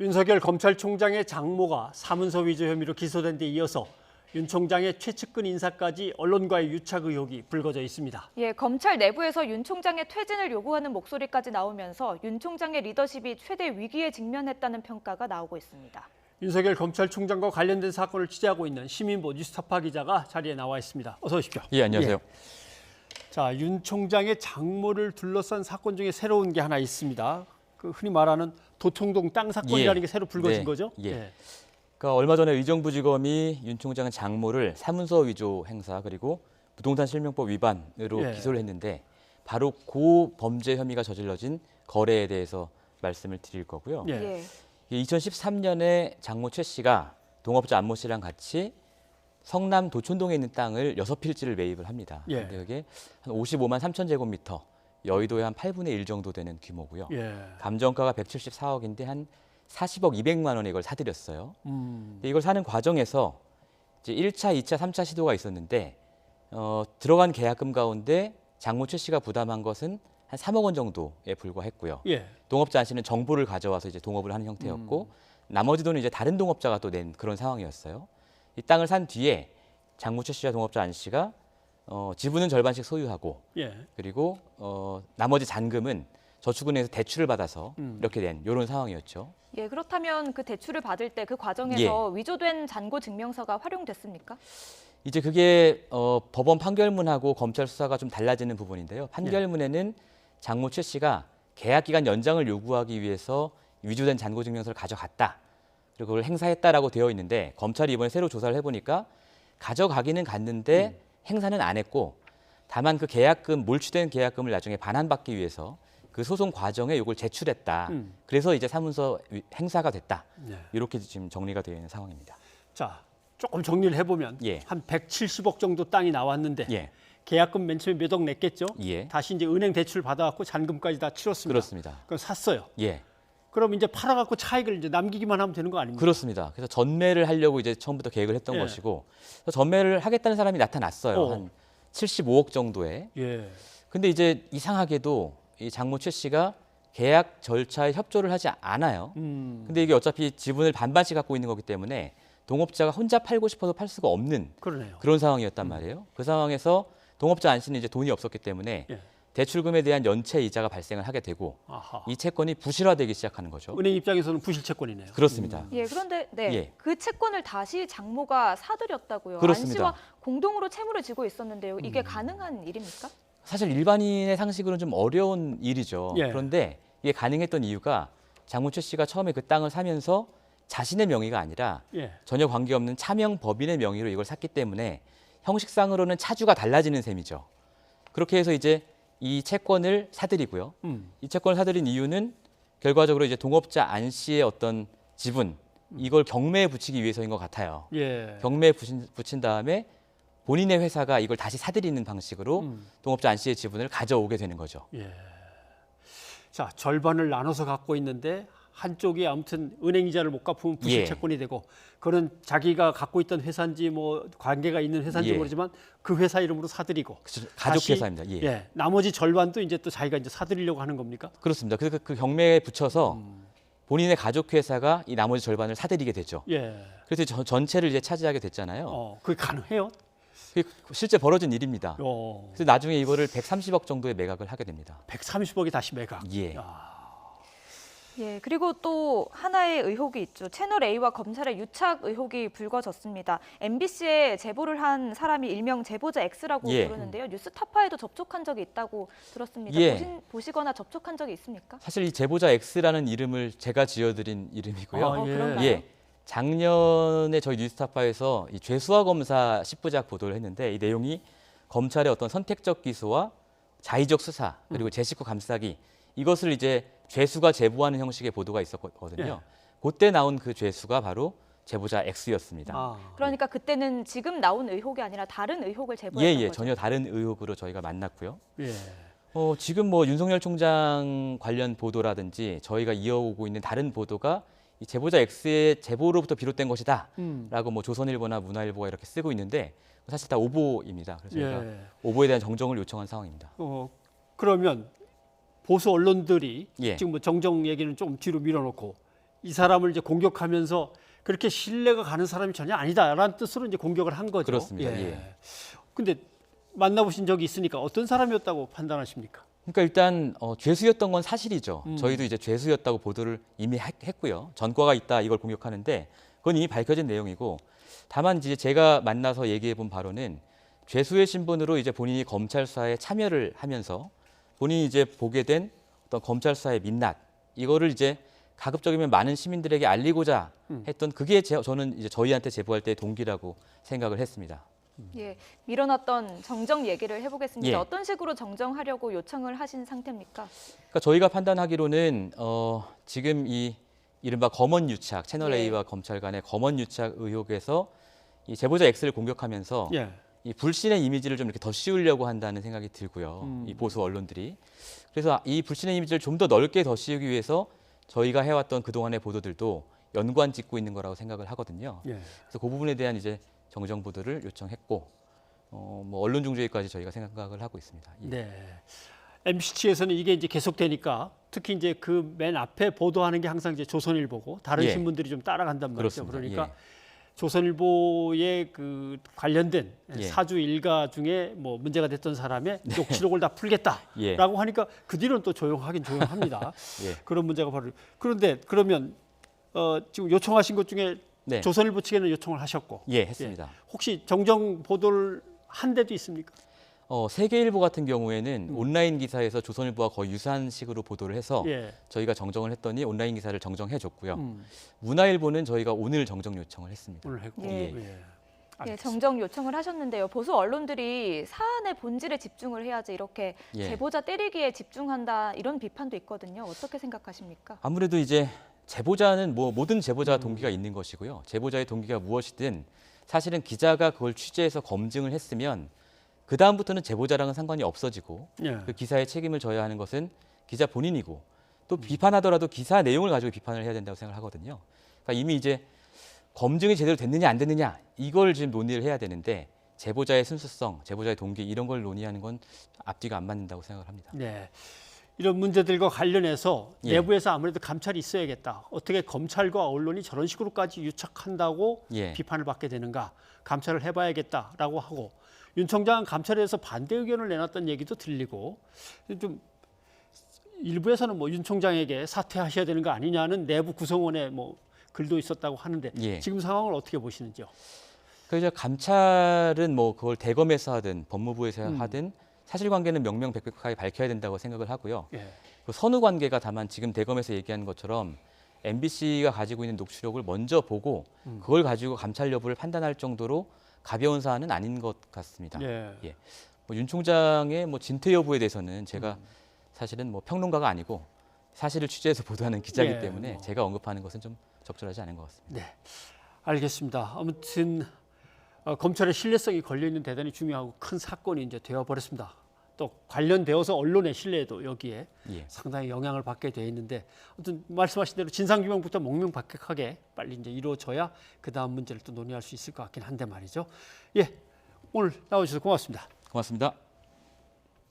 윤석열 검찰총장의 장모가 사문서 위조 혐의로 기소된 데 이어서 윤 총장의 최측근 인사까지 언론과의 유착 의혹이 불거져 있습니다. 예, 검찰 내부에서 윤 총장의 퇴진을 요구하는 목소리까지 나오면서 윤 총장의 리더십이 최대 위기에 직면했다는 평가가 나오고 있습니다. 윤석열 검찰총장과 관련된 사건을 취재하고 있는 시민보 뉴스타파 기자가 자리에 나와 있습니다. 어서 오십시오. 예, 안녕하세요. 자, 윤 총장의 장모를 둘러싼 사건 중에 새로운 게 하나 있습니다. 그 흔히 말하는 도청동 땅 사건이라는 게 새로 불거진 거죠? 그러니까 얼마 전에 의정부지검이 윤 총장 장모를 사문서 위조 행사 그리고 부동산 실명법 위반으로 기소를 했는데 바로 그 범죄 혐의가 저질러진 거래에 대해서 말씀을 드릴 거고요. 2013년에 장모 최 씨가 동업자 안모 씨랑 같이 성남 도촌동에 있는 땅을 6필지를 매입을 합니다. 근데 그게 한 55만 3천 제곱미터, 여의도의 한 8분의 1 정도 되는 규모고요. 감정가가 174억인데 한 40억 200만 원에 이걸 사들였어요. 근데 이걸 사는 과정에서 이제 1차, 2차, 3차 시도가 있었는데 들어간 계약금 가운데 장모 최 씨가 부담한 것은 한 3억 원 정도에 불과했고요. 동업자 안 씨는 정보를 가져와서 이제 동업을 하는 형태였고 나머지 돈은 이제 다른 동업자가 또 낸 그런 상황이었어요. 이 땅을 산 뒤에 장모 최 씨와 동업자 안 씨가 지분은 절반씩 소유하고 그리고 나머지 잔금은 저축은행에서 대출을 받아서 이렇게 된 이런 상황이었죠. 예, 그렇다면 그 대출을 받을 때 그 과정에서 위조된 잔고 증명서가 활용됐습니까? 이제 그게 법원 판결문하고 검찰 수사가 좀 달라지는 부분인데요. 판결문에는 장모 최 씨가 계약 기간 연장을 요구하기 위해서 위조된 잔고 증명서를 가져갔다. 그리고 그걸 행사했다라고 되어 있는데 검찰이 이번에 새로 조사를 해보니까 가져가기는 갔는데 행사는 안 했고 다만 그 계약금, 몰취된 계약금을 나중에 반환받기 위해서 그 소송 과정에 이걸 제출했다. 그래서 이제 사문서 행사가 됐다. 이렇게 지금 정리가 되어 있는 상황입니다. 자, 조금 정리를 해보면 한 170억 정도 땅이 나왔는데 계약금 맨 처음에 몇 억 냈겠죠? 다시 이제 은행 대출 받아갖고 잔금까지 다 치렀습니다. 그렇습니다. 그럼 샀어요. 그럼 이제 팔아갖고 차익을 이제 남기기만 하면 되는 거 아닙니까? 그렇습니다. 그래서 전매를 하려고 이제 처음부터 계획을 했던 것이고 전매를 하겠다는 사람이 나타났어요. 한 75억 정도에. 근데 이제 이상하게도 이 장모 최 씨가 계약 절차에 협조를 하지 않아요. 근데 이게 어차피 지분을 반반씩 갖고 있는 거기 때문에 동업자가 혼자 팔고 싶어도 팔 수가 없는 그런 상황이었단 말이에요. 그 상황에서 동업자 안 씨는 이제 돈이 없었기 때문에 대출금에 대한 연체 이자가 발생을 하게 되고 이 채권이 부실화되기 시작하는 거죠. 은행 입장에서는 부실 채권이네요. 그렇습니다. 그런데 그 채권을 다시 장모가 사들였다고요. 그렇습니다. 안 씨와 공동으로 채무를 지고 있었는데요. 이게 가능한 일입니까? 사실 일반인의 상식으로는 좀 어려운 일이죠. 그런데 이게 가능했던 이유가 장모 최 씨가 처음에 그 땅을 사면서 자신의 명의가 아니라 전혀 관계없는 차명 법인의 명의로 이걸 샀기 때문에 형식상으로는 차주가 달라지는 셈이죠. 그렇게 해서 이제 이 채권을 사들이고요. 이 채권을 사들인 이유는 결과적으로 이제 동업자 안 씨의 어떤 지분 이걸 경매에 붙이기 위해서인 것 같아요. 경매에 붙인 다음에 본인의 회사가 이걸 다시 사들이는 방식으로 동업자 안 씨의 지분을 가져오게 되는 거죠. 자, 절반을 나눠서 갖고 있는데 한쪽이 아무튼 은행 이자를 못 갚으면 부실 채권이 되고 그는 자기가 갖고 있던 회사인지 뭐 관계가 있는 회사인지 모르지만 그 회사 이름으로 사들이고 가족 회사입니다. 나머지 절반도 이제 또 자기가 이제 사들이려고 하는 겁니까? 그렇습니다. 그래서 그 경매에 붙여서 본인의 가족 회사가 이 나머지 절반을 사들이게 되죠. 그래서 전체를 이제 차지하게 됐잖아요. 그게 가능해요? 그게 실제 벌어진 일입니다. 그래서 나중에 이거를 130억 정도의 매각을 하게 됩니다. 130억이 다시 매각. 그리고 또 하나의 의혹이 있죠. 채널 A와 검찰의 유착 의혹이 불거졌습니다. MBC에 제보를 한 사람이 일명 제보자 X라고 부르는데요. 뉴스타파에도 접촉한 적이 있다고 들었습니다. 보시거나 접촉한 적이 있습니까? 사실 이 제보자 X라는 이름을 제가 지어드린 이름이고요. 그런가요? 작년에 저희 뉴스타파에서 이 죄수화 검사 10부작 보도를 했는데 이 내용이 검찰의 어떤 선택적 기소와 자의적 수사 그리고 제 식구 감싸기 이것을 이제 죄수가 제보하는 형식의 보도가 있었거든요. 그때 나온 그 죄수가 바로 제보자 X였습니다. 그러니까 그때는 지금 나온 의혹이 아니라 다른 의혹을 제보했던 거죠? 전혀 다른 의혹으로 저희가 만났고요. 지금 뭐 윤석열 총장 관련 보도라든지 저희가 이어오고 있는 다른 보도가 이 제보자 X의 제보로부터 비롯된 것이다라고 뭐 조선일보나 문화일보가 이렇게 쓰고 있는데 사실 다 오보입니다. 그래서 저희가 오보에 대한 정정을 요청한 상황입니다. 그러면 보수 언론들이 지금 뭐 정정 얘기는 좀 뒤로 밀어놓고 이 사람을 이제 공격하면서 그렇게 신뢰가 가는 사람이 전혀 아니다라는 뜻으로 이제 공격을 한 거죠. 그렇습니다. 예. 근데 만나보신 적이 있으니까 어떤 사람이었다고 판단하십니까? 그러니까 일단 죄수였던 건 사실이죠. 저희도 이제 죄수였다고 보도를 이미 했고요. 전과가 있다 이걸 공격하는데 그건 이미 밝혀진 내용이고 다만 이제 제가 만나서 얘기해 본 바로는 죄수의 신분으로 이제 본인이 검찰 수사에 참여를 하면서 본인이 이제 보게 된 어떤 검찰 수사의 민낯 이거를 이제 가급적이면 많은 시민들에게 알리고자 했던 그게 저는 이제 저희한테 제보할 때 동기라고 생각을 했습니다. 예, 밀어놨던 정정 얘기를 해보겠습니다. 예. 어떤 식으로 정정하려고 요청을 하신 상태입니까? 그러니까 저희가 판단하기로는 지금 이 이른바 검언 유착 채널 예. A와 검찰 간의 검언 유착 의혹에서 이 제보자 X를 공격하면서 예. 이 불신의 이미지를 좀 이렇게 더 씌우려고 한다는 생각이 들고요. 이 보수 언론들이 그래서 이 불신의 이미지를 좀 더 넓게 더 씌우기 위해서 저희가 해왔던 그동안의 보도들도 연관 짓고 있는 거라고 생각을 하거든요. 예. 그래서 그 부분에 대한 이제 정정 보도를 요청했고 뭐 언론 중재까지 저희가 생각을 하고 있습니다. 예. 네. MBC 측에서는 이게 이제 계속되니까 특히 이제 그 맨 앞에 보도하는 게 항상 이제 조선일보고 다른 예. 신문들이 좀 따라간단 말이죠. 그렇습니다. 그러니까 예. 조선일보의 그 관련된 예. 사주 일가 중에 뭐 문제가 됐던 사람의 녹취록을 다 풀겠다라고 예. 하니까 그 뒤로는 또 조용하긴 조용합니다. 예. 그런 문제가 바로 그런데 그러면 지금 요청하신 것 중에 네. 조선일보 측에는 요청을 하셨고 예, 했습니다. 혹시 정정 보도를 한 데도 있습니까? 세계일보 같은 경우에는 온라인 기사에서 조선일보와 거의 유사한 식으로 보도를 해서 예. 저희가 정정을 했더니 온라인 기사를 정정해 줬고요. 문화일보는 저희가 오늘 정정 요청을 했습니다. 오늘 했고. 예. 예. 예, 정정 요청을 하셨는데요. 보수 언론들이 사안의 본질에 집중을 해야지 이렇게 예. 제보자 때리기에 집중한다 이런 비판도 있거든요. 어떻게 생각하십니까? 아무래도 이제 제보자는 뭐 모든 제보자 동기가 있는 것이고요. 제보자의 동기가 무엇이든 사실은 기자가 그걸 취재해서 검증을 했으면 그 다음부터는 제보자랑은 상관이 없어지고 예. 그 기사의 책임을 져야 하는 것은 기자 본인이고 또 비판하더라도 기사 내용을 가지고 비판을 해야 된다고 생각하거든요. 그러니까 이미 이제 검증이 제대로 됐느냐 안 됐느냐 이걸 지금 논의를 해야 되는데 제보자의 순수성, 제보자의 동기 이런 걸 논의하는 건 앞뒤가 안 맞는다고 생각을 합니다. 네. 이런 문제들과 관련해서 예. 내부에서 아무래도 감찰이 있어야겠다. 어떻게 검찰과 언론이 저런 식으로까지 유착한다고 예. 비판을 받게 되는가. 감찰을 해봐야겠다라고 하고 윤 총장은 감찰에서 반대 의견을 내놨던 얘기도 들리고 좀 일부에서는 뭐 윤 총장에게 사퇴하셔야 되는 거 아니냐는 내부 구성원의 뭐 글도 있었다고 하는데 예. 지금 상황을 어떻게 보시는지요? 그래서 감찰은 뭐 그걸 대검에서 하든 법무부에서 하든 사실관계는 명명백백하게 밝혀야 된다고 생각을 하고요. 예. 그 선후 관계가 다만 지금 대검에서 얘기하는 것처럼 MBC가 가지고 있는 녹취록을 먼저 보고 그걸 가지고 감찰 여부를 판단할 정도로 가벼운 사안은 아닌 것 같습니다. 예. 뭐 윤 총장의 뭐 진퇴 여부에 대해서는 제가 사실은 뭐 평론가가 아니고 사실을 취재해서 보도하는 기자이기 예, 때문에 뭐. 제가 언급하는 것은 좀 적절하지 않은 것 같습니다. 네, 알겠습니다. 아무튼 검찰의 신뢰성이 걸려 있는 대단히 중요하고 큰 사건이 이제 되어 버렸습니다. 또 관련되어서 언론의 신뢰도 여기에 예. 상당히 영향을 받게 돼 있는데, 아무튼 말씀하신 대로 진상규명부터 명명백백하게 빨리 이제 이루어져야 그 다음 문제를 또 논의할 수 있을 것 같긴 한데 말이죠. 예, 오늘 나와주셔서 고맙습니다. 고맙습니다.